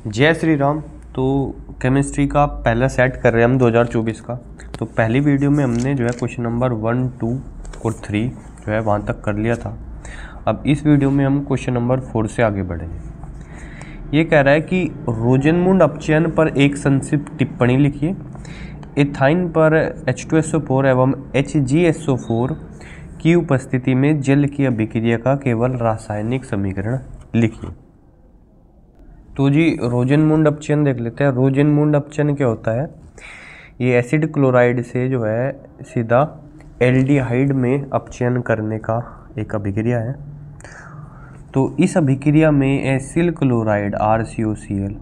जय श्री राम। तो केमिस्ट्री का पहला सेट कर रहे हैं हम 2024 का। तो पहली वीडियो में हमने जो है क्वेश्चन नंबर 1, 2 और 3 जो है वहाँ तक कर लिया था। अब इस वीडियो में हम क्वेश्चन नंबर 4 से आगे बढ़ेंगे। ये कह रहा है कि रोजेनमुंड अपचयन पर एक संक्षिप्त टिप्पणी लिखिए। एथाइन पर H2SO4 एवं HgSO4 की उपस्थिति में जल की अभिक्रिया का केवल रासायनिक समीकरण लिखिए। तो जी रोजेनमुंड अपचयन देख लेते हैं। रोजेनमुंड अपचयन क्या होता है? ये एसिड क्लोराइड से जो है सीधा एल्डिहाइड में अपचयन करने का एक अभिक्रिया है। तो इस अभिक्रिया में एसिल क्लोराइड RCOCl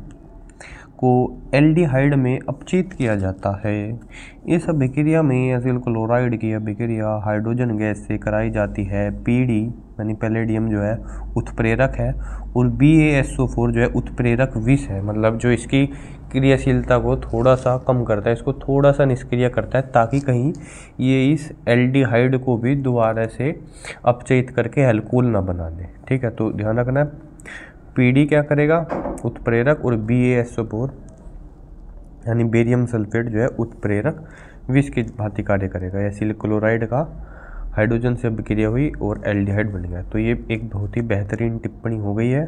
को एल्डिहाइड में अपचित किया जाता है। इस अभिक्रिया में एसिल क्लोराइड की अभिक्रिया हाइड्रोजन गैस से कराई जाती है। PD यानी पैलेडियम जो है उत्प्रेरक है और BaSO4 जो है उत्प्रेरक विष है। मतलब जो इसकी क्रियाशीलता को थोड़ा सा कम करता है, इसको थोड़ा सा निष्क्रिय करता है ताकि कहीं ये इस एल्डिहाइड को भी दोबारा से अपचयित करके एल्कोहल ना बना दे। ठीक है, तो ध्यान रखना है। PD क्या करेगा? उत्प्रेरक, और BaSO4 यानी बेरियम सल्फेट जो है उत्प्रेरक विष की भांति कार्य करेगा। एसिल क्लोराइड का हाइड्रोजन से अभिक्रिया हुई और एल्डिहाइड बन गया। तो ये एक बहुत ही बेहतरीन टिप्पणी हो गई है।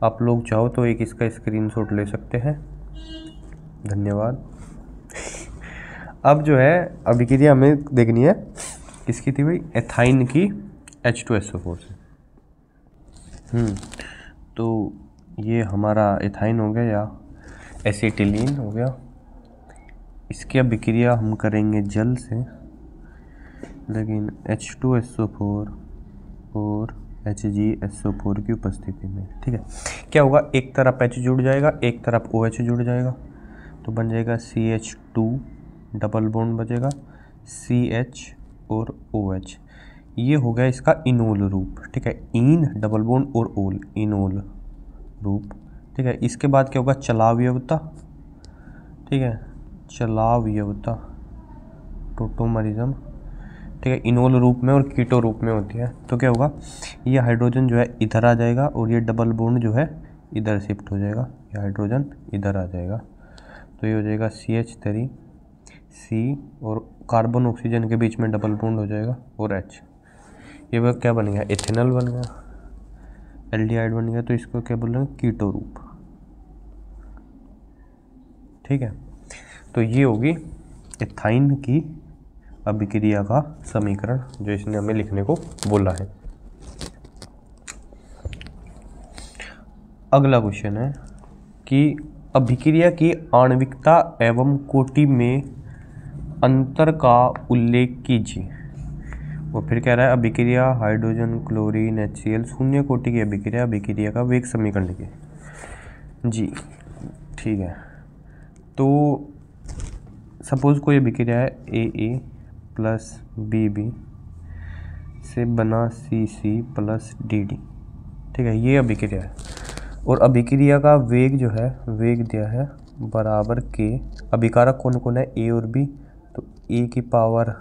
आप लोग चाहो तो एक इसका स्क्रीनशॉट ले सकते हैं। धन्यवाद। अब जो है अभिक्रिया हमें देखनी है किसकी थी भाई? एथाइन की H2SO4 से। तो ये हमारा एथाइन हो गया या एसिटिलीन हो गया। इसकी अभिक्रिया हम करेंगे जल से, लेकिन H2SO4 और HgSO4 की उपस्थिति में। ठीक है, क्या होगा? एक तरफ H जुड़ जाएगा, एक तरफ OH जुड़ जाएगा, तो बन जाएगा CH2 डबल बॉन्ड बचेगा CH और OH। ये हो गया इसका इनोल रूप। ठीक है, इन डबल बॉन्ड और ओल, इनोल रूप। ठीक है, इसके बाद क्या होगा? चलावयवता। ठीक है, चलावयवता टोटोमरिज्म। ठीक है, इनोल रूप में और कीटो रूप में होती है। तो क्या होगा? ये हाइड्रोजन जो है इधर आ जाएगा और ये डबल बॉन्ड जो है इधर शिफ्ट हो जाएगा। ये हाइड्रोजन इधर आ जाएगा, तो ये हो जाएगा CH3 C और कार्बन ऑक्सीजन के बीच में डबल बॉन्ड हो जाएगा और H। ये वह क्या बन गया? इथेनॉल बन गया, एल्डिहाइड बन गया। तो इसको क्या बोल रहे हैं? कीटो रूप। ठीक है, तो ये होगी एथाइन की अभिक्रिया का समीकरण जो इसने हमें लिखने को बोला है। अगला क्वेश्चन है कि अभिक्रिया की आणविकता एवं कोटि में अंतर का उल्लेख कीजिए। वो फिर कह रहा है अभिक्रिया हाइड्रोजन क्लोरीन HCl शून्य कोटि की अभिक्रिया, अभिक्रिया का वेग समीकरण लिखिए जी। ठीक है, तो सपोज कोई अभिक्रिया है AA प्लस BB से बना CC प्लस DD। ठीक है, ये अभिक्रिया है और अभिक्रिया का वेग जो है, वेग दिया है बराबर के। अभिकारक कौन कौन है? A और B। तो A की पावर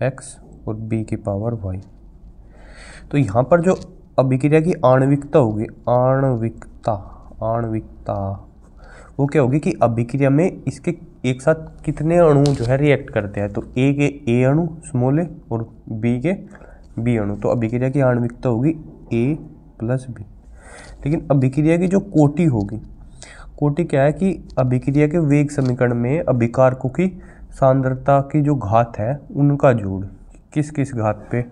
X और B की पावर Y। तो यहाँ पर जो अभिक्रिया की आणविकता होगी, आणविकता वो क्या होगी कि अभिक्रिया में इसके एक साथ कितने अणु जो है रिएक्ट करते हैं। तो A के A अणु स्मॉल a और B के B अणु। तो अभिक्रिया की आणविकता होगी A प्लस B। लेकिन अभिक्रिया की जो कोटि होगी, कोटि क्या है कि अभिक्रिया के वेग समीकरण में अभिकारकों की सांद्रता की जो घात है उनका जोड़ किस किस घात पे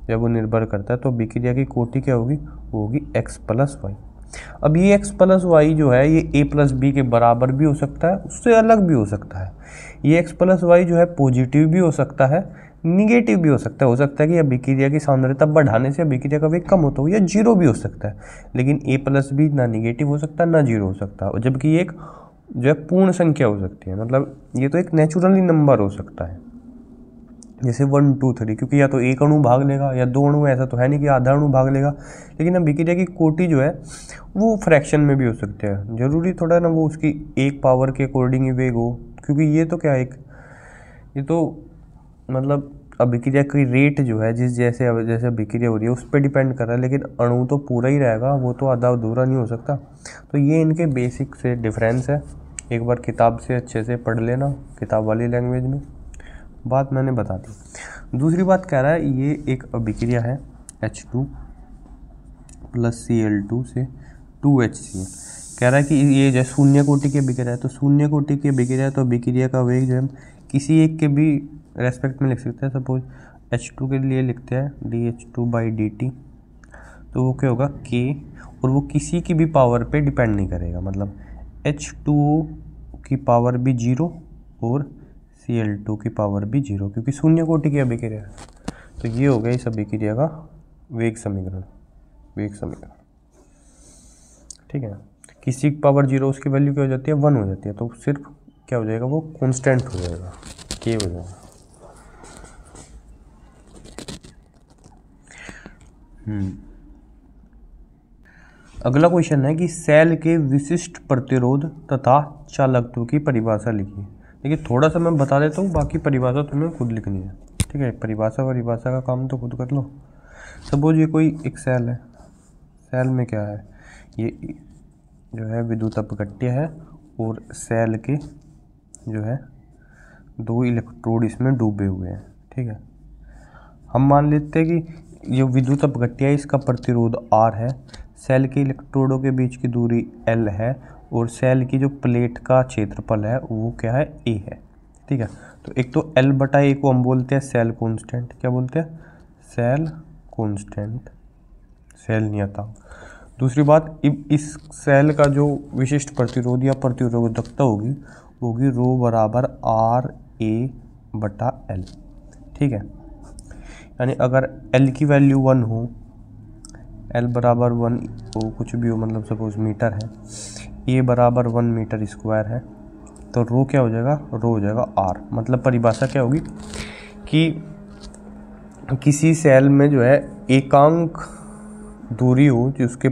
जब वो निर्भर करता है। तो अभिक्रिया की कोटि क्या होगी? वो होगी X प्लस वाई। अब ये X प्लस वाई जो है ये A प्लस B के बराबर भी हो सकता है, उससे अलग भी हो सकता है। ये X प्लस वाई जो है पॉजिटिव भी हो सकता है, निगेटिव भी हो सकता है। हो सकता है कि अभिक्रिया की सांद्रता बढ़ाने से अभिक्रिया का वेग कम होता हो, या जीरो भी हो सकता है। लेकिन A प्लस B ना निगेटिव हो सकता ना जीरो हो सकता, जबकि एक जो है पूर्ण संख्या हो सकती है। मतलब ये तो एक नेचुरली नंबर हो सकता है, जैसे 1 2 3, क्योंकि या तो एक अणु भाग लेगा या दो अणु, ऐसा तो है नहीं कि आधा अणु भाग लेगा। लेकिन अभिक्रिया की कोटि जो है वो फ्रैक्शन में भी हो सकते हैं। जरूरी थोड़ा ना वो उसकी एक पावर के अकॉर्डिंग ही वेग हो, क्योंकि ये तो क्या, एक ये तो मतलब अभिक्रिया की रेट जो है जैसे अभिक्रिया हो रही है उस पर डिपेंड कर रहा है, लेकिन अणु तो पूरा ही रहेगा, वो तो आधा अधूरा नहीं हो सकता। तो ये इनके बेसिक से डिफरेंस है। एक बार किताब से अच्छे से पढ़ लेना, किताब वाली लैंग्वेज में, बात मैंने बता दी। दूसरी बात कह रहा है ये एक अभिक्रिया है H2 + Cl2 से 2HCl। कह रहा है कि ये जो शून्य कोटि की अभिक्रिया है, तो शून्य कोटि की अभिक्रिया तो अभिक्रिया का वेग जो है किसी एक के भी रेस्पेक्ट में लिख सकते हैं। सपोज H2 के लिए लिखते हैं dH2/dt, तो वो क्या होगा K, और वो किसी की भी पावर पे डिपेंड नहीं करेगा, मतलब H2O की पावर भी 0 और Cl2 की पावर भी 0, क्योंकि शून्य कोटि की अभिक्रिया है। तो ये हो गया इस अभिक्रिया का वेग समीकरण। ठीक है, किसी की पावर 0 उसकी वैल्यू क्या हो जाती है 1 हो जाती है, तो सिर्फ क्या हो जाएगा वो कांस्टेंट हो जाएगा, K हो जाएगा। अगला क्वेश्चन है कि सेल के विशिष्ट प्रतिरोध तथा चालकत्व की परिभाषा लिखिए। देखिए थोड़ा सा मैं बता देता हूँ, बाकी परिभाषा तुम्हें खुद लिखनी है। ठीक है, परिभाषा का काम तो खुद कर लो। सपोज ये कोई एक सेल है, सेल में क्या है, ये जो है विद्युत अपघट्य है और सेल के जो है 2 इलेक्ट्रोड इसमें डूबे हुए हैं। ठीक है, हम मान लेते हैं कि ये विद्युत अपघट्य है, इसका प्रतिरोध R है, सेल के इलेक्ट्रोडों के बीच की दूरी L है, और सेल की जो प्लेट का क्षेत्रफल है वो क्या है A है। ठीक है, तो एक तो L/A को हम बोलते हैं सेल कांस्टेंट, क्या बोलते हैं सेल कांस्टेंट, सेल नियतांक। दूसरी बात, इस सेल का जो विशिष्ट प्रतिरोध या प्रतिरोधकता होगी ρ बराबर RA/L। ठीक है, यानी अगर L की वैल्यू 1 हो, L बराबर 1 हो, कुछ भी हो, मतलब सपोज मीटर है, A बराबर 1 मीटर स्क्वायर है, तो रो क्या हो जाएगा, रो हो जाएगा R। मतलब परिभाषा क्या होगी कि किसी सेल में जो है एकांक दूरी हो जो उसके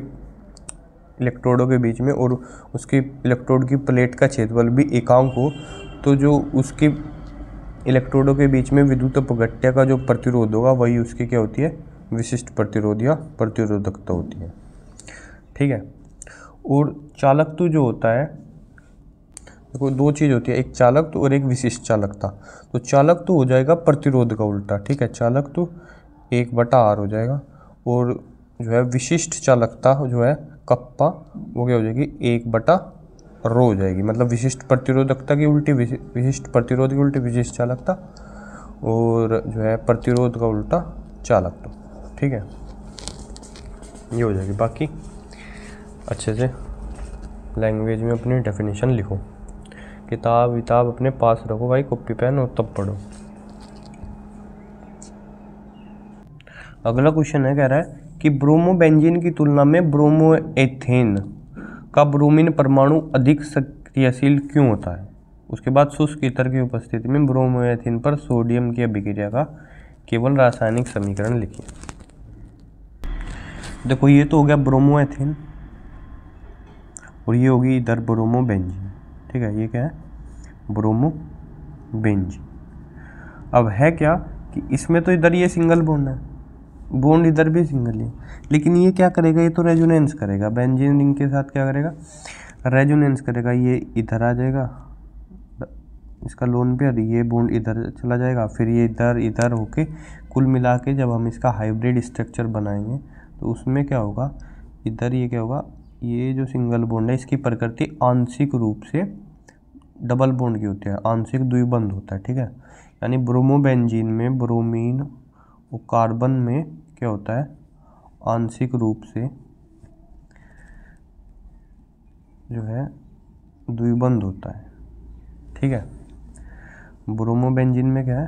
इलेक्ट्रोडों के बीच में, और उसके इलेक्ट्रोड की प्लेट का क्षेत्रफल भी एकांक हो, तो जो उसके इलेक्ट्रोडों के बीच में विद्युत अपघट्य का जो प्रतिरोध होगा वही उसकी क्या होती है, विशिष्ट प्रतिरोध या प्रतिरोधकता होती है। ठीक है, और चालकत्व जो होता है, देखो 2 चीज़ होती है, एक चालकत्व और एक विशिष्ट चालकता। तो चालकत्व हो जाएगा प्रतिरोध का उल्टा। ठीक है, चालकत्व 1/R हो जाएगा, और जो है विशिष्ट चालकता जो है कप्पा, वो क्या हो जाएगी 1/ρ हो जाएगी। मतलब विशिष्ट प्रतिरोधकता की उल्टी विशिष्ट प्रतिरोध की उल्टी विशिष्ट चालकता, और जो है प्रतिरोध का उल्टा चालकत्व। ठीक है, ये हो जाएगी। बाकी अच्छे से लैंग्वेज में अपनी डेफिनेशन लिखो, किताब अपने पास रखो भाई, कॉपी पेन, और तब पढ़ो। अगला क्वेश्चन है, कह रहा है कि ब्रोमोबेंजीन की तुलना में ब्रोमोएथेन का ब्रोमीन परमाणु अधिक सक्रियशील क्यों होता है। उसके बाद शुष्क ईथर की उपस्थिति में ब्रोमोएथेन पर सोडियम की अभिक्रिया का केवल रासायनिक समीकरण लिखिए। देखो ये तो हो गया ब्रोमोएथेन, और ये होगी इधर ब्रोमोबेंजीन। ठीक है, ये क्या है ब्रोमोबेंजीन। अब है क्या कि इसमें तो इधर ये सिंगल बॉन्ड है, बॉन्ड इधर भी सिंगल है, लेकिन ये क्या करेगा, ये तो रेजोनेंस करेगा, बेंजीन रिंग के साथ क्या करेगा, रेजोनेंस करेगा। ये इधर आ जाएगा इसका लोन पेयर, ये बॉन्ड इधर चला जाएगा, फिर ये इधर होके कुल मिला के जब हम इसका हाइब्रिड स्ट्रक्चर बनाएंगे तो उसमें क्या होगा, इधर ये क्या होगा, ये जो सिंगल बॉन्ड है इसकी प्रकृति आंशिक रूप से डबल बॉन्ड की होती है, आंशिक द्विबंध होता है। ठीक है, यानी ब्रोमोबेंजीन में ब्रोमीन और कार्बन में क्या होता है, आंशिक रूप से जो है द्विबंध होता है। ठीक है, ब्रोमोबेंजीन में क्या है,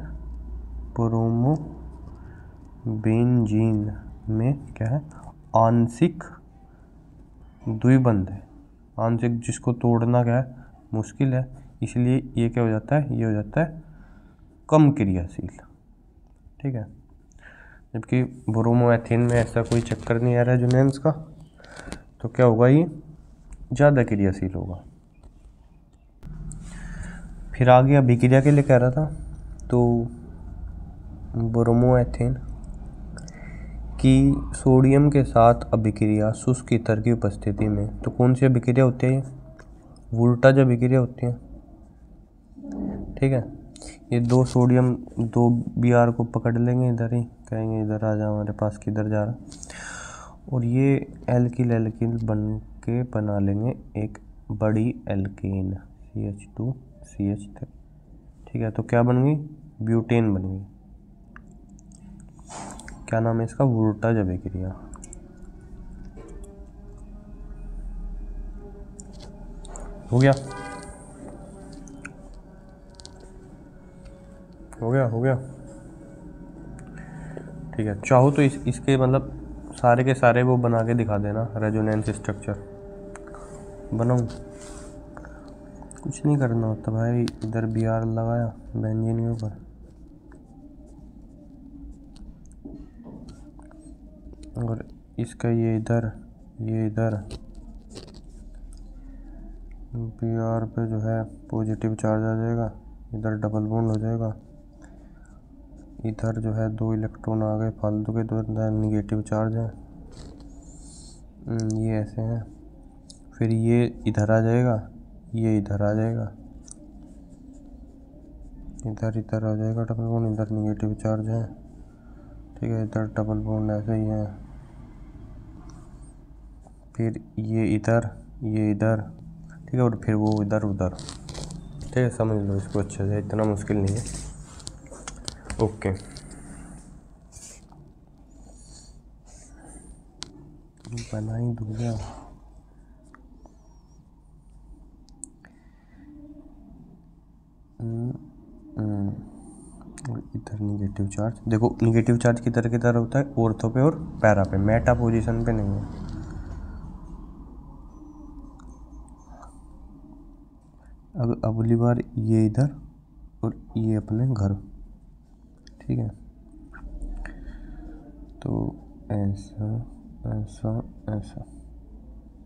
ब्रोमोबेंजीन में क्या है, आंशिक द्विबंध है, आंशिक जिसको तोड़ना क्या है मुश्किल है, इसलिए ये क्या हो जाता है, ये हो जाता है कम क्रियाशील। ठीक है, जबकि ब्रोमोएथेन में ऐसा कोई चक्कर नहीं आ रहा है रेजोनेंस का, तो क्या होगा, ये ज़्यादा क्रियाशील होगा। फिर आगे अभिक्रिया के लिए कह रहा था, तो ब्रोमोएथेन की सोडियम के साथ अभिक्रिया शुष्क ईथर की उपस्थिति में, तो कौन सी अभिक्रिया होती है? वोल्टाज अभिक्रिया होती है। ठीक है, ये 2 सोडियम 2 Br को पकड़ लेंगे इधर ही, कहेंगे इधर आ जा हमारे पास, किधर जा रहा, और ये एल्किल बन के बना लेंगे एक बड़ी एल्केन CH2CH3। ठीक है, तो क्या बन गई? ब्यूटेन बन गई। क्या नाम है इसका? वोल्टाज अभिक्रिया। हो गया, हो गया, हो गया। ठीक है, चाहो तो इसके मतलब सारे के सारे वो बना के दिखा देना, रेजोनेंस स्ट्रक्चर बनाऊं। कुछ नहीं करना होता भाई, इधर Br लगाया बेंजीन के ऊपर, और इसका ये इधर Br पे जो है पॉजिटिव चार्ज आ जाएगा, इधर डबल बॉन्ड हो जाएगा, इधर जो है 2 इलेक्ट्रॉन आ गए फालतू के, 2 निगेटिव चार्ज है, ये ऐसे हैं, फिर ये इधर आ जाएगा, ये इधर आ जाएगा, इधर आ जाएगा डबल बॉन्ड, इधर निगेटिव चार्ज है। ठीक है, इधर डबल बॉन्ड ऐसे ही है, फिर ये इधर, ठीक है, और फिर वो इधर उधर। ठीक है, समझ लो इसको अच्छे से, इतना मुश्किल नहीं है। ओके, बना ही दूंगा। इधर निगेटिव चार्ज, देखो निगेटिव चार्ज किधर होता है? ऑर्थो पे और पैरा पे, मेटा पोजीशन पे नहीं है। अब अगली बार ये इधर और ये अपने घर। ठीक है, तो ऐसा ऐसा ऐसा।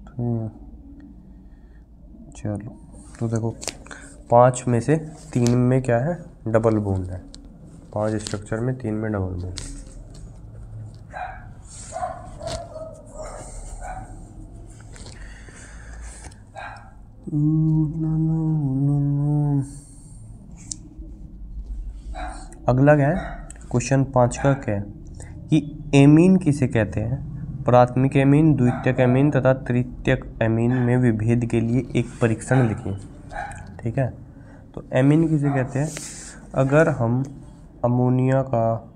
ठीक है, चलो, तो देखो 5 में से 3 में क्या है? डबल बॉन्ड है। 5 स्ट्रक्चर में 3 में डबल बॉन्ड। अगला क्या है? क्वेश्चन 5 का क्या है कि एमीन किसे कहते हैं? प्राथमिक एमीन, द्वितीयक एमीन तथा तृतीयक एमीन में विभेद के लिए एक परीक्षण लिखिए। ठीक है, तो एमीन किसे कहते हैं? अगर हम अमोनिया का,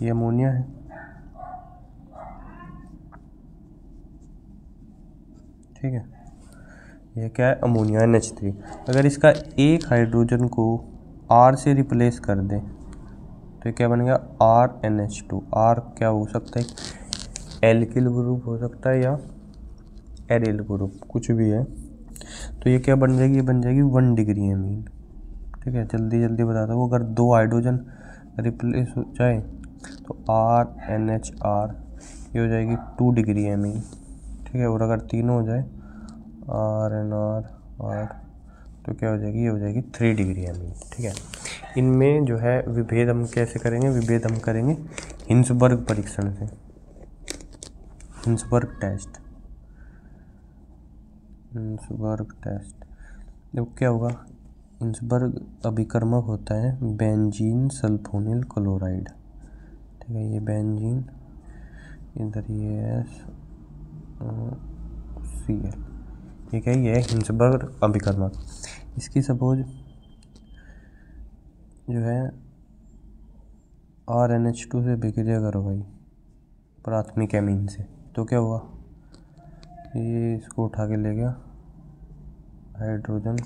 ये अमोनिया है, ठीक है, ये क्या है? Ammonia NH3। अगर इसका एक हाइड्रोजन को R से रिप्लेस कर दें तो क्या बनेगा? RNH2। R क्या हो सकता है? एल्किल ग्रुप हो सकता है या एरिल ग्रुप, कुछ भी है। तो ये क्या बन जाएगी? ये बन जाएगी 1 डिग्री एमीन। ठीक है, जल्दी जल्दी बताता हूँ। अगर 2 हाइड्रोजन रिप्लेस हो जाए तो RNHR ये हो जाएगी 2 डिग्री एमीन। ठीक है, और अगर तीनों हो जाए RNR तो क्या हो जाएगी? ये हो जाएगी 3 डिग्री एमीन। ठीक है, इनमें जो है विभेद हम कैसे करेंगे? विभेद हम करेंगे हिंसबर्ग परीक्षण से, हिंसबर्ग टेस्ट। देखो क्या होगा? हिंसबर्ग अभिकर्मक होता है बेंजीन सल्फोनिल क्लोराइड। ठीक है, ये बेंजीन, इधर ये Cl। ठीक है, ये हिंसबर्ग अभिकर्मक। इसकी सपोज जो है RNH2 से विक्रिया करो भाई प्राथमिक एमीन से, तो क्या हुआ? ये इसको उठा के ले गया हाइड्रोजन,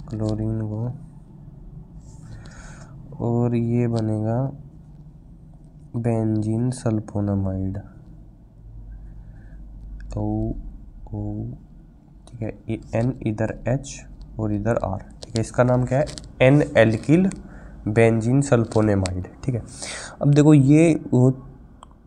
क्लोरीन को, और ये बनेगा बेंजीन सल्फोनामाइड O। ठीक है, ये N इधर H और इधर R। ठीक है, इसका नाम क्या है? N alkyl benzene sulphonamide. ठीक है, अब देखो ये वो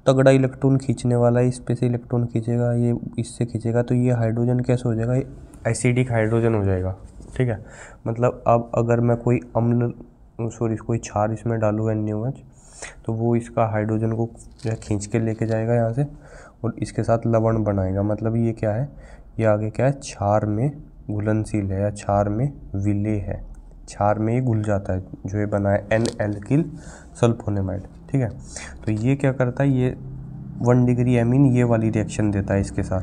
तगड़ा इलेक्ट्रॉन खींचने वाला है, इस पे से इलेक्ट्रॉन खींचेगा, ये इससे खींचेगा, तो ये हाइड्रोजन कैसे हो जाएगा? ये एसिडिक हाइड्रोजन हो जाएगा। ठीक है, मतलब अब अगर मैं कोई अम्ल सॉरी कोई क्षार इसमें डालूँ NaOH, तो वो इसका हाइड्रोजन को जो है खींच के लेके जाएगा यहाँ से और इसके साथ लवण बनाएगा। मतलब ये क्या है, ये आगे क्या है, क्षार में घुलनशील है या क्षार में विलेय है, क्षार में ये घुल जाता है जो ये बना है N-एल्किल सल्फोनेमाइड। ठीक है, तो ये क्या करता है, ये 1 डिग्री एमीन ये वाली रिएक्शन देता है इसके साथ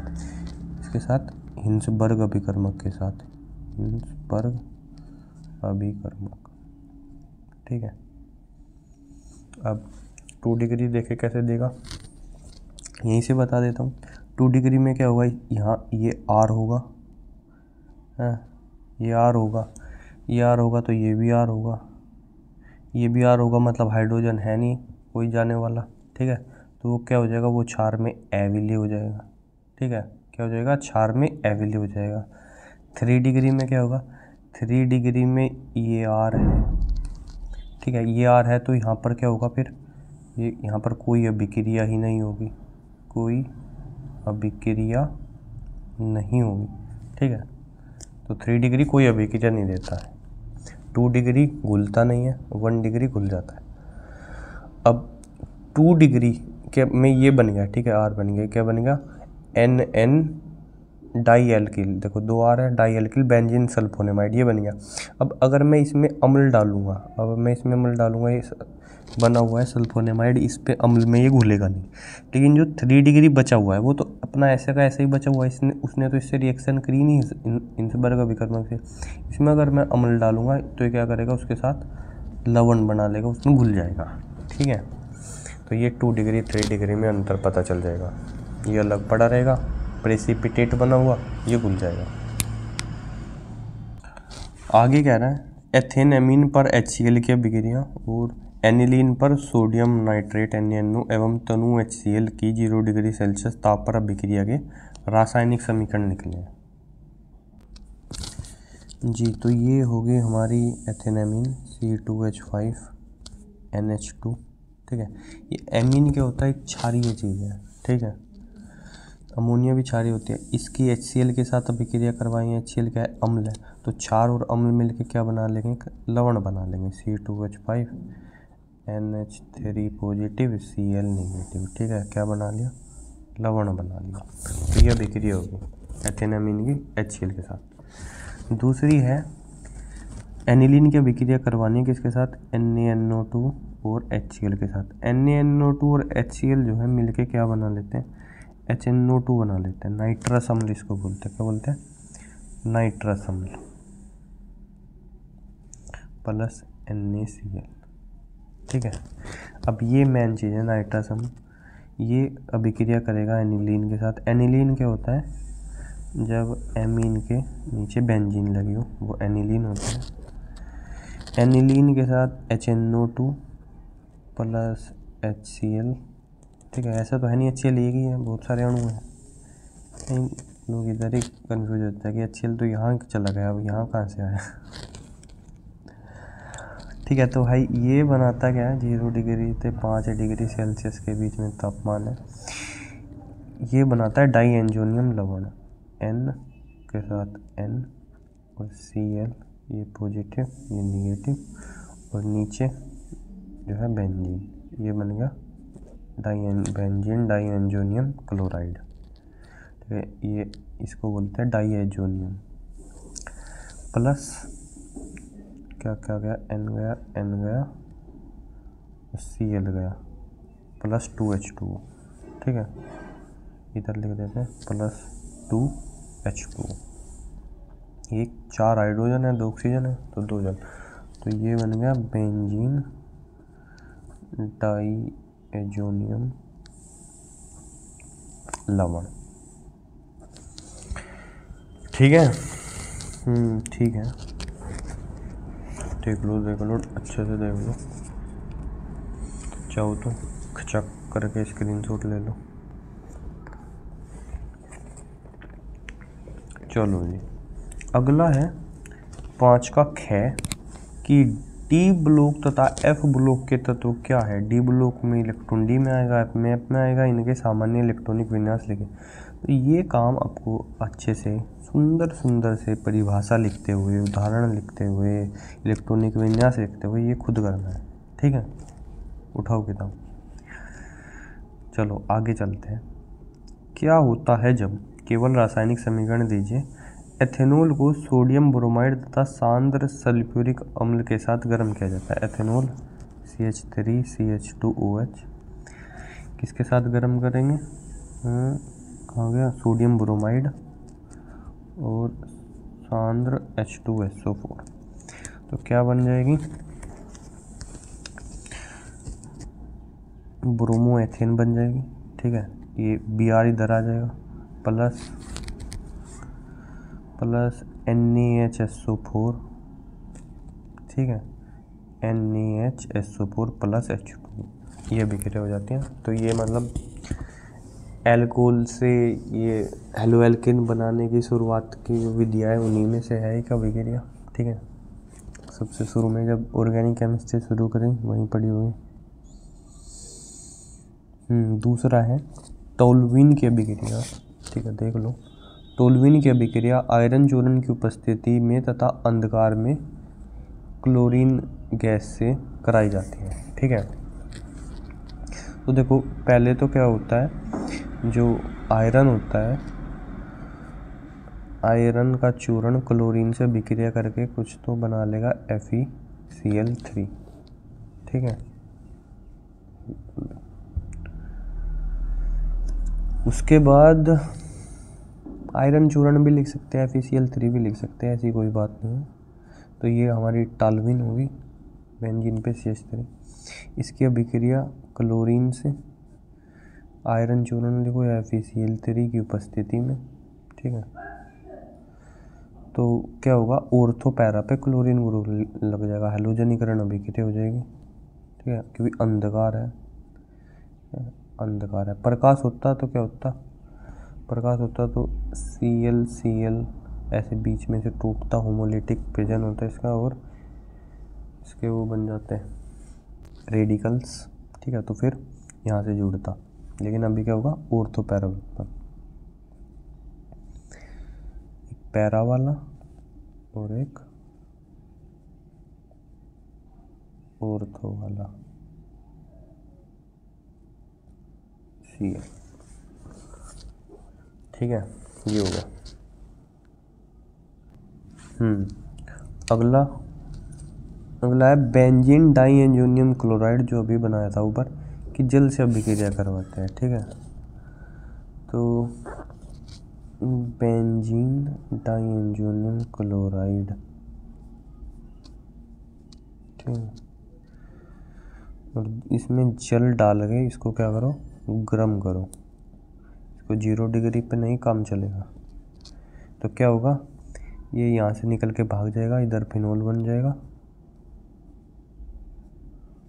हिंसबर्ग अभिकर्मक के साथ, हिंसबर्ग अभिकर्मक। ठीक है, अब 2 डिग्री देखे कैसे देगा, यहीं से बता देता हूँ। 2 डिग्री में क्या होगा, यहाँ ये R होगा, ये R होगा, ये R होगा तो ये भी R होगा, ये भी R होगा, मतलब हाइड्रोजन है नहीं कोई जाने वाला। ठीक है, तो वो क्या हो जाएगा, वो क्षार में अविलेय हो जाएगा। ठीक है, क्या हो जाएगा, क्षार में अविलेय हो जाएगा। 3 डिग्री में क्या होगा, 3 डिग्री में ये R है। ठीक है, ये R है तो यहाँ पर क्या होगा फिर, ये यहाँ पर कोई अभिक्रिया ही नहीं होगी, कोई अभिक्रिया नहीं होगी। ठीक है, तो 3 डिग्री कोई अभिक्रिया नहीं देता है, 2 डिग्री घुलता नहीं है, 1 डिग्री घुल जाता है। अब 2 डिग्री के में ये बन गया, ठीक है, R बन गया, क्या बन गया, NN डाई एल्किल, देखो 2 R है, डाई एल्किल बेंजीन सल्फोनेमाइड, ये बन गया। अब अगर मैं इसमें अम्ल डालूंगा, ये बना हुआ है सल्फोनेमाइड, इस पे अम्ल में ये घुलेगा नहीं, लेकिन जो 3 डिग्री बचा हुआ है वो तो अपना ऐसे का ऐसे ही बचा हुआ है, उसने तो इससे रिएक्शन करी नहीं हिंसबर्ग अभिकर्मक से। इसमें अगर मैं अम्ल डालूंगा तो ये क्या करेगा, उसके साथ लवण बना लेगा, उसमें घुल जाएगा। ठीक है, तो ये 2 डिग्री 3 डिग्री में अंतर पता चल जाएगा, ये अलग पड़ा रहेगा, प्रेसिपिटेट बना हुआ, ये घुल जाएगा। आगे कह रहा है एथेन एमीन पर HCl की अभिक्रिया और एनिलीन पर सोडियम नाइट्रेट NaNO एवं तनु HCl की 0 डिग्री सेल्सियस ताप पर अभिक्रिया के रासायनिक समीकरण निकले हैं। जी, तो ये हो गई हमारी एथेनामीन C2H5NH2। ठीक है, ये एमीन क्या होता है, एक क्षारीय चीज़ है। ठीक है, अमोनिया भी क्षारीय होती है, इसकी HCl के साथ अभिक्रिया करवाएंगे, HCl क्या है, अम्ल है, तो क्षार और अम्ल मिलके क्या बना लेंगे, लवण बना लेंगे, C2H5NH3 पॉजिटिव Cl नेगेटिव। ठीक है, क्या बना लिया, लवण बना लिया। तो ये अभिक्रिया होगी एथेनामीन की HCl के साथ। दूसरी है एनिलीन की अभिक्रिया करवानी है किसके साथ, NaNO2 और HCl के साथ। NaNO2 और HCl जो है मिलके क्या बना लेते हैं, HNO2 बना लेते हैं, नाइट्रस अम्ल इसको बोलते हैं। क्या बोलते हैं, नाइट्रस अम्ल प्लस NaCl। ठीक है, अब ये मेन चीज़ है नाइट्रस अम्ल, ये अभिक्रिया करेगा एनिलीन के साथ। एनिलीन क्या होता है, जब एमीन के नीचे बेंजीन लगी हो वो एनिलीन होता है। एनिलीन के साथ HNO2 प्लस HCl। ठीक है, ऐसा तो है नहीं HCl एक ही है, बहुत सारे अणु हैं, लोग इधर ही कन्फ्यूज होता है कि HCl तो यहाँ चला गया, अब यहाँ कहाँ से आया। ठीक है, तो भाई ये बनाता क्या है, 0 डिग्री से 5 डिग्री सेल्सियस के बीच में तापमान है, ये बनाता है डाई एंजोनियम लवण, N के साथ N और Cl, ये पॉजिटिव ये निगेटिव, और नीचे जो है बेंजीन, ये बन गया बेंजीन डाई एंजोनियम क्लोराइड। ठीक है, ये इसको बोलते हैं डाई एंजोनियम, प्लस क्या क्या गया, N गया Cl गया, प्लस 2H2। ठीक है, इधर लिख देते हैं प्लस 2H2। एक 4 हाइड्रोजन है, 2 ऑक्सीजन है, तो 2 जल, तो ये बन गया बेंजीन डाई एंजोनियम लवण। ठीक है, ठीक है, देख लो अच्छे से देख लो, चाहो तो खचक करके स्क्रीनशॉट ले लो। चलो जी, अगला है 5 का ख कि डी ब्लॉक तथा एफ ब्लॉक के तत्व क्या है। डी ब्लॉक में इलेक्ट्रॉन डी में आएगा, एफ में आएगा, इनके सामान्य इलेक्ट्रॉनिक विन्यास लिखे। तो ये काम आपको अच्छे से सुंदर से परिभाषा लिखते हुए, उदाहरण लिखते हुए, इलेक्ट्रॉनिक विन्यास लिखते हुए ये खुद करना है, ठीक है। उठाओ किताब, चलो आगे चलते हैं। क्या होता है जब, केवल रासायनिक समीकरण दीजिए, एथेनॉल को सोडियम ब्रोमाइड तथा सांद्र सल्फ्यूरिक अम्ल के साथ गर्म किया जाता है। एथेनॉल CH3CH2OH किसके साथ गर्म करेंगे, कहाँ गया, सोडियम ब्रोमाइड और सांद्र H2SO4, तो क्या बन जाएगी, ब्रोमो एथेन बन जाएगी, ठीक है। ये Br इधर आ जाएगा, प्लस NaHSO4, ठीक है, NaHSO4 प्लस H2, ये अभिक्रिया हो जाती है। तो ये मतलब एल्कोहल से ये हेलो एल्केन बनाने की शुरुआत की जो विधियाँ है उन्हीं में से है एक अभिक्रिया, ठीक है। सबसे शुरू में जब ऑर्गेनिक केमिस्ट्री शुरू करें वहीं पड़ी हुई। दूसरा है टोल्यूइन की अभिक्रिया, ठीक है, देख लो। टोल्यूइन की अभिक्रिया आयरन चूर्ण की उपस्थिति में तथा अंधकार में क्लोरीन गैस से कराई जाती है, ठीक है। तो देखो पहले तो क्या होता है, जो आयरन होता है, आयरन का चूर्ण क्लोरीन से अभिक्रिया करके कुछ तो बना लेगा FeCl3, ठीक है। उसके बाद आयरन चूर्ण भी लिख सकते हैं, FeCl3 भी लिख सकते हैं, ऐसी कोई बात नहीं है। तो ये हमारी टॉल्यूइन होगी, बेंजीन पे CH3। इसकी अभिक्रिया क्लोरीन से आयरन चूर्ण लिखो या FeCl3 की उपस्थिति में, ठीक है। तो क्या होगा, ऑर्थो पैरा पे क्लोरीन ग्रुप लग जाएगा, हैलोजनीकरण अभिक्रिया हो जाएगी, ठीक है, क्योंकि अंधकार है, अंधकार है। प्रकाश होता तो क्या होता, प्रकाश होता तो Cl ऐसे बीच में से टूटता, होमोलिटिक प्रेजन होता है इसका, और इसके वो बन जाते हैं रेडिकल्स, ठीक है। तो फिर यहाँ से जुड़ता, लेकिन अभी क्या होगा, ऑर्थो पैरा, एक पैरा वाला और एक ऑर्थो वाला, Cl, ठीक है, ये हो गया। अगला है बेंजीन डाइएन्जोनियम क्लोराइड, जो अभी बनाया था ऊपर कि जल से अभिक्रिया करवाते हैं, ठीक है। तो बेंजीन डाइएन्जोनियम क्लोराइड, ठीक है, और इसमें जल डाल के इसको क्या करो, गर्म करो, इसको 0 डिग्री पे नहीं काम चलेगा। तो क्या होगा, ये यहाँ से निकल के भाग जाएगा, इधर फिनोल बन जाएगा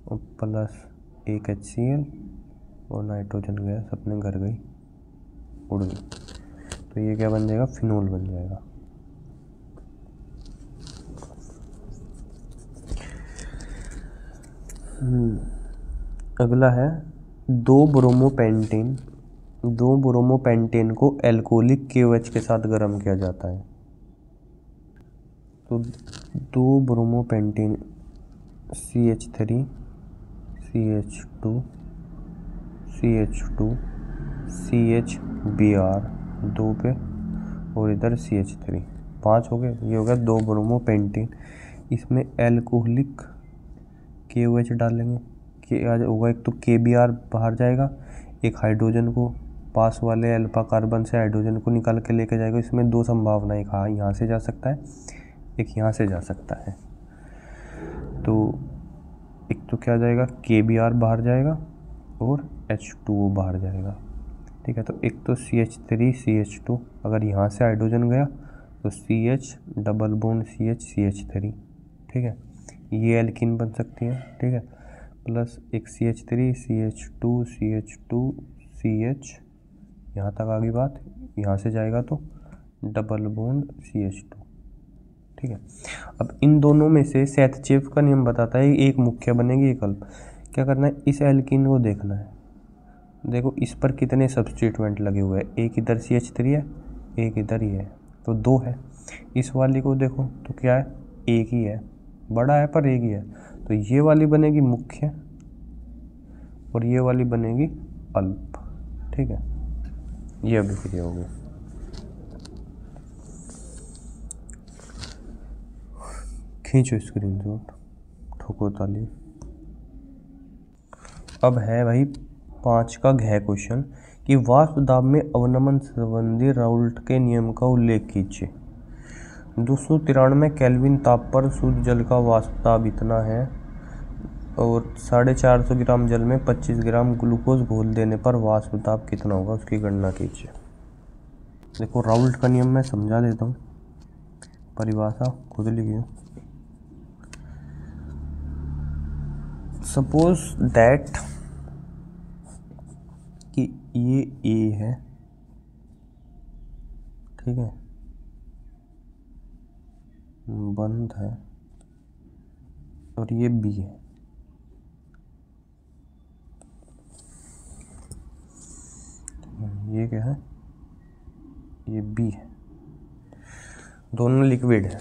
और प्लस एक HCl और नाइट्रोजन गैस अपने घर गई, उड़ गई। तो ये क्या बन जाएगा, फिनोल बन जाएगा। अगला है 2-ब्रोमोपेंटेन को एल्कोहलिक KOH के साथ गर्म किया जाता है। तो 2-ब्रोमोपेंटेन CH3 CH2 CH2 CHBr 2 पे और इधर CH3 5 हो गए। ये हो गया 2-ब्रोमोपेंटेन। इसमें एल्कोहलिक KOH डालेंगे, क्या होगा, एक तो KBr बाहर जाएगा, एक हाइड्रोजन को पास वाले अल्फा कार्बन से हाइड्रोजन को निकाल के लेके जाएगा। इसमें 2 संभावनाएं, एक यहाँ से जा सकता है, एक यहाँ से जा सकता है। तो एक तो क्या जाएगा, KBr बाहर जाएगा और H2O बाहर जाएगा, ठीक है। तो एक तो CH3 CH2, अगर यहाँ से हाइड्रोजन गया तो CH double bond CH CH3, ठीक है, ये एल्कीन बन सकती है, ठीक है। प्लस एक CH3 CH2 CH2 CH, यहाँ तक आ गई बात। यहाँ से जाएगा तो डबल बॉन्ड CH2, ठीक है। अब इन दोनों में से सेतचेव का नियम बताता है एक मुख्य बनेगी एक अल्प। क्या करना है, इस एल्कीन को देखना है, देखो इस पर कितने सब्स्टिट्यूएंट लगे हुए हैं, एक इधर CH3 है, एक इधर ही है, तो 2 है। इस वाली को देखो तो क्या है, एक ही है, बड़ा है पर एक ही है, तो ये वाली बनेगी मुख्य और ये वाली बनेगी अल्प। ठीक है, ये अभिक्रिया होगी। खींचो स्क्रीनशॉट, ठोको ताली। अब है भाई 5 का घ क्वेश्चन कि वाष्प दाब में अवनमन संबंधी राउल्ट के नियम का उल्लेख कीजिए। 293 केल्विन ताप पर शुद्ध जल का वाष्प दाब इतना है और 450 ग्राम जल में 25 ग्राम ग्लूकोज घोल देने पर वाष्प दाब कितना होगा, उसकी गणना कीजिए। देखो राउल्ट का नियम मैं समझा देता हूँ, परिभाषा खुद लिखिए। सपोज दैट कि ये ए है, ठीक है, बंद है, और ये बी है। ये क्या है, ये बी है, दोनों लिक्विड है।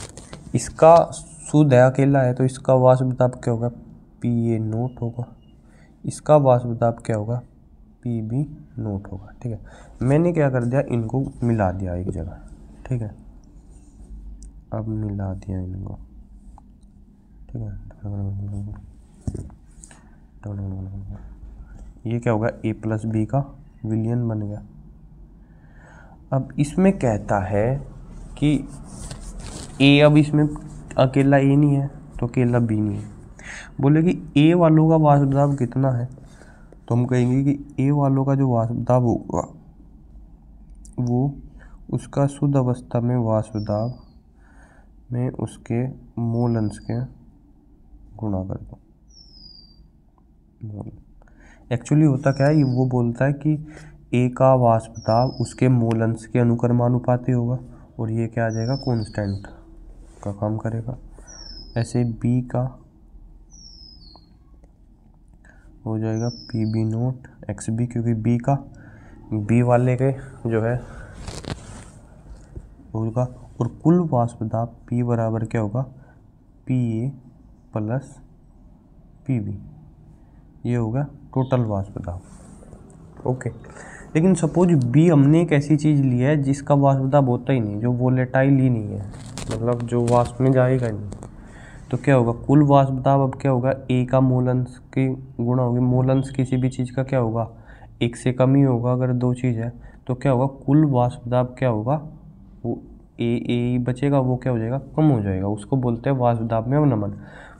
इसका शुद्ध है, अकेला है, तो इसका वाष्प दाब क्या होगा, PA0 होगा। इसका वाष्प दाब क्या होगा, PB0 होगा। ठीक है, मैंने क्या कर दिया, इनको मिला दिया एक जगह। ठीक है, अब मिला दिया इनको। ठीक है, ये क्या होगा, A+B का विलयन बन गया। अब इसमें कहता है कि A, अब इसमें अकेला A नहीं है तो अकेला B नहीं है, बोले कि A वालों का वाष्प दाब कितना है, तो हम कहेंगे कि A वालों का जो वाष्प दाब होगा वो उसका शुद्ध अवस्था में वाष्प दाब में उसके मोल अंश के गुणा कर दो। मोल एक्चुअली होता क्या है, वो बोलता है कि A का वाष्प दाब उसके मोल अंश के अनुक्रमानुपाती होगा और ये क्या आ जाएगा, कांस्टेंट का काम करेगा। ऐसे B का हो जाएगा PB0 XB, क्योंकि B का B वाले के जो है होगा, और कुल वाष्प दाब P बराबर क्या होगा, PA प्लस PB, ये होगा टोटल वाष्प दाब। ओके, लेकिन सपोज B हमने एक ऐसी चीज़ ली है जिसका वाष्प दाब होता ही नहीं, जो वोलेटाइल ही नहीं है, मतलब जो वाष्प में जाएगा नहीं, तो क्या होगा, कुल वाष्प दाब अब क्या होगा, A का मोल अंश की गुणा होगी। मोल अंश किसी भी चीज़ का क्या होगा, 1 से कम ही होगा। अगर 2 चीज़ है तो क्या होगा, कुल वाष्प दाब क्या होगा, वो A बचेगा, वो क्या हो जाएगा, कम हो जाएगा। उसको बोलते हैं वाष्प दाब में अवनमन।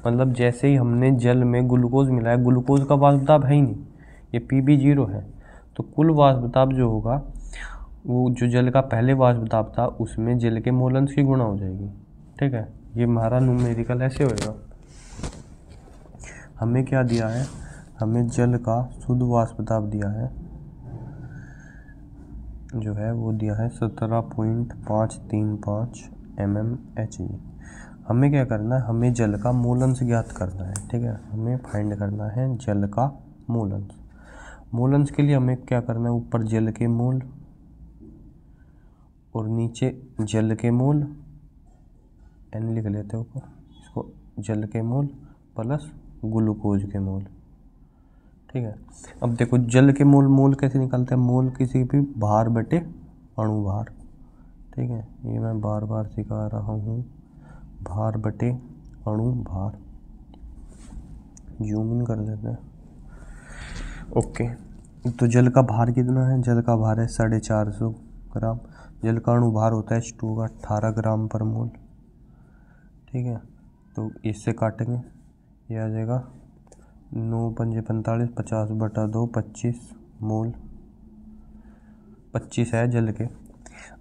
मतलब जैसे ही हमने जल में ग्लूकोज मिलाया, ग्लूकोज का वाष्प दाब है ही नहीं, ये PB0 है, तो कुल वाष्प दाब जो होगा वो जो जल का पहले वाष्प दाब था उसमें जल के मोल अंश की गुणा हो जाएगी। ठीक है, ये हमारा न्यूमेरिकल ऐसे होएगा। हमें क्या दिया है, हमें जल का शुद्ध वाष्प दाब दिया है, जो है वो दिया है 17.535 mmHg। हमें क्या करना है, हमें जल का मोल अंश ज्ञात करना है। ठीक है, हमें फाइंड करना है जल का मोल अंश। मोल अंश के लिए हमें क्या करना है, ऊपर जल के मोल और नीचे जल के मोल, N लिख लेते हैं ऊपर, इसको जल के मोल प्लस ग्लूकोज के मोल। ठीक है, अब देखो जल के मोल, मोल कैसे निकालते हैं, मोल किसी भी भार बटे अणु भार। ठीक है, ये मैं बार बार सिखा रहा हूँ, भार बटे अणु भार। जूम इन कर लेते हैं। ओके, तो जल का भार कितना है, जल का भार है 450 ग्राम। जल का अणु भार होता है H2 का 18 ग्राम पर मोल। ठीक है, तो इससे काटेंगे, ये आ जाएगा 9 पंजे 45, 50/2 25 मोल, 25 है जल के।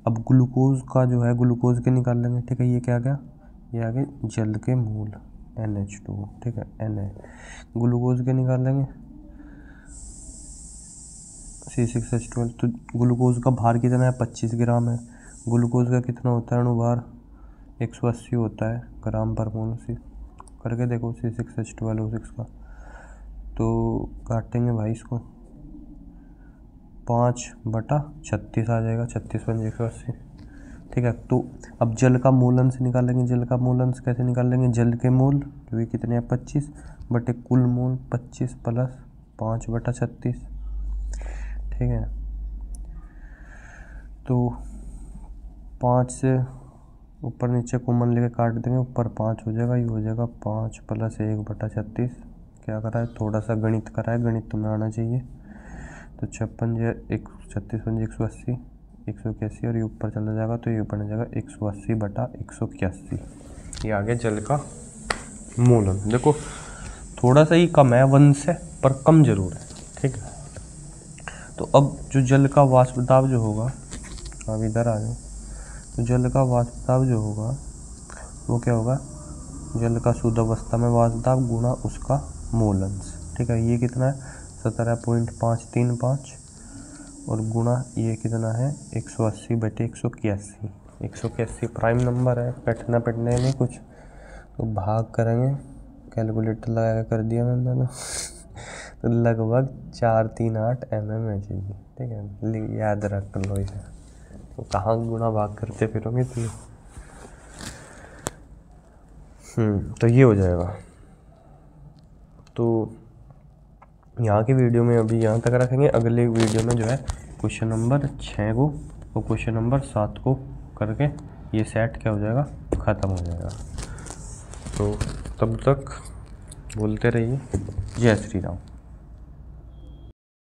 अब ग्लूकोज का जो है, ग्लूकोज के निकाल लेंगे। ठीक है, ये क्या आ गया, ये आ गए जल के मोल NH2। ठीक है, Na ग्लूकोज के निकाल लेंगे C6H12। तो ग्लूकोज का भार कितना है, 25 ग्राम है। ग्लूकोज का कितना होता है अणुभार, 180 होता है ग्राम पर मोल। सी करके देखो C6H12O6 का, तो काटेंगे भाई इसको, 5/36 आ जाएगा, 36×180। ठीक है, तो अब जल का मूल अंश निकालेंगे। जल का मूल अंश कैसे निकालेंगे? जल के मूल जो कि कितने हैं 25 बटे कुल मूल 25 प्लस 5/36। ठीक है, तो 5 से ऊपर नीचे कॉमन लेके काट देंगे, ऊपर 5 हो जाएगा, ये हो जाएगा 5 + 1/36। क्या करा है? थोड़ा सा गणित करा है, गणित तुम्हें आना चाहिए। तो 36×180 181, और ये ऊपर चला जाएगा तो ये बन जाएगा 180/181। ये आ गया जल का मूल अंश। देखो थोड़ा सा ही कम है 1 से, पर कम जरूर है। ठीक है, तो अब जो जल का वाष्प दाब जो होगा, अब इधर आ जाओ, तो जल का वाष्प दाब जो होगा वो क्या होगा? जल का शुद्ध अवस्था में वाष्प दाब गुणा उसका मूल अंश। ठीक है, ये कितना है? 17.535, और गुणा ये कितना है? 180/181। 181 प्राइम नंबर है, कटना पिटने नहीं कुछ, तो भाग करेंगे, कैलकुलेटर लगा कर दिया मैंने तो लगभग 438 mm है चाहिए। ठीक है, याद रख लो इसे, तो कहाँ गुणा भाग करते फिरोगे तुम। तो ये हो जाएगा। तो यहाँ की वीडियो में अभी यहाँ तक रखेंगे। अगले वीडियो में जो है क्वेश्चन नंबर 6 को और क्वेश्चन नंबर 7 को करके ये सेट क्या हो जाएगा? ख़त्म हो जाएगा। तो तब तक बोलते रहिए जय श्री राम।